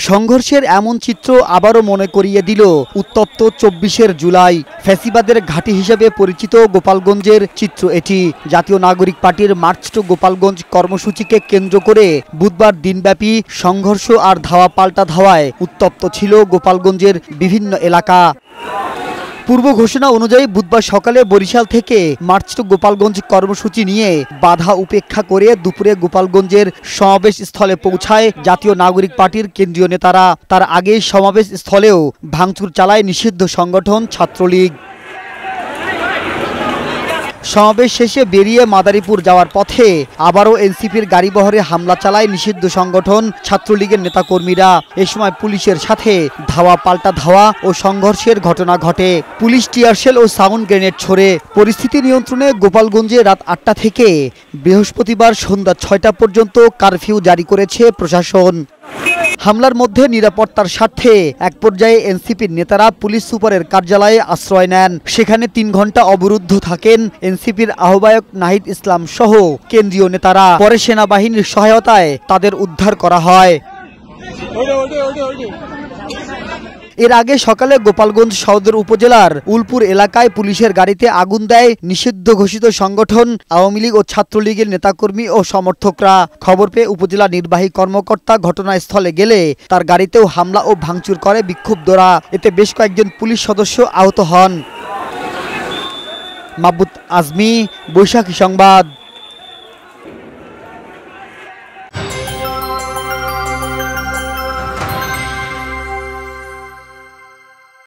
সংঘর্ষের এমন চিত্র আবারও মনে করিয়ে দিল উত্তপ্ত ২৪ জুলাই। ফ্যাসিবাদের ঘাঁটি হিসেবে পরিচিত গোপালগঞ্জের চিত্র এটি। জাতীয় নাগরিক পার্টির মার্চ টু গোপালগঞ্জ কর্মসূচিকে কেন্দ্র করে বুধবার দিনব্যাপী সংঘর্ষ আর ধাওয়া পাল্টা ধাওয়ায় উত্তপ্ত ছিল গোপালগঞ্জের বিভিন্ন এলাকা। পূর্ব ঘোষণা অনুযায়ী বুধবার সকালে বরিশাল থেকে মার্চ টু গোপালগঞ্জ কর্মসূচি নিয়ে বাধা উপেক্ষা করে দুপুরে গোপালগঞ্জের সমাবেশ স্থলে পৌঁছায় জাতীয় নাগরিক পার্টির কেন্দ্রীয় নেতারা। তার আগে সমাবেশ স্থলেও ভাঙচুর চালায় নিষিদ্ধ সংগঠন ছাত্রলীগ। সমাবেশ শেষে বেরিয়ে মাদারীপুর যাওয়ার পথে আবারও এনসিপির গাড়িবহরে হামলা চালায় নিষিদ্ধ সংগঠন ছাত্রলীগের নেতাকর্মীরা। এ সময় পুলিশের সাথে ধাওয়া পাল্টা ধাওয়া ও সংঘর্ষের ঘটনা ঘটে। পুলিশ টিয়ারশেল ও সাউন্ড গ্রেনেড ছোড়ে। পরিস্থিতি নিয়ন্ত্রণে গোপালগঞ্জে রাত ৮টা থেকে বৃহস্পতিবার সন্ধ্যা ৬টা পর্যন্ত কারফিউ জারি করেছে প্রশাসন। হামলার মধ্যে নিরাপত্তার স্বার্থে এক পর্যায়ে এনসিপির নেতারা পুলিশ সুপারের কার্যালয়ে আশ্রয় নেন। সেখানে ৩ ঘন্টা অবরুদ্ধ থাকেন এনসিপির আহ্বায়ক নাহিদ ইসলাম সহ কেন্দ্রীয় নেতারা। পরে সেনাবাহিনীর সহায়তায় তাদের উদ্ধার করা হয়। এর আগে সকালে গোপালগঞ্জ সদর উপজেলার উলপুর এলাকায় পুলিশের গাড়িতে আগুন দেয় নিষিদ্ধ ঘোষিত সংগঠন আওয়ামী লীগ ও ছাত্রলীগের নেতাকর্মী ও সমর্থকরা। খবর পেয়ে উপজেলা নির্বাহী কর্মকর্তা ঘটনাস্থলে গেলে তার গাড়িতেও হামলা ও ভাঙচুর করে বিক্ষুব্ধরা। এতে বেশ কয়েকজন পুলিশ সদস্য আহত হন। মাহবুব আজমি, বৈশাখী সংবাদ।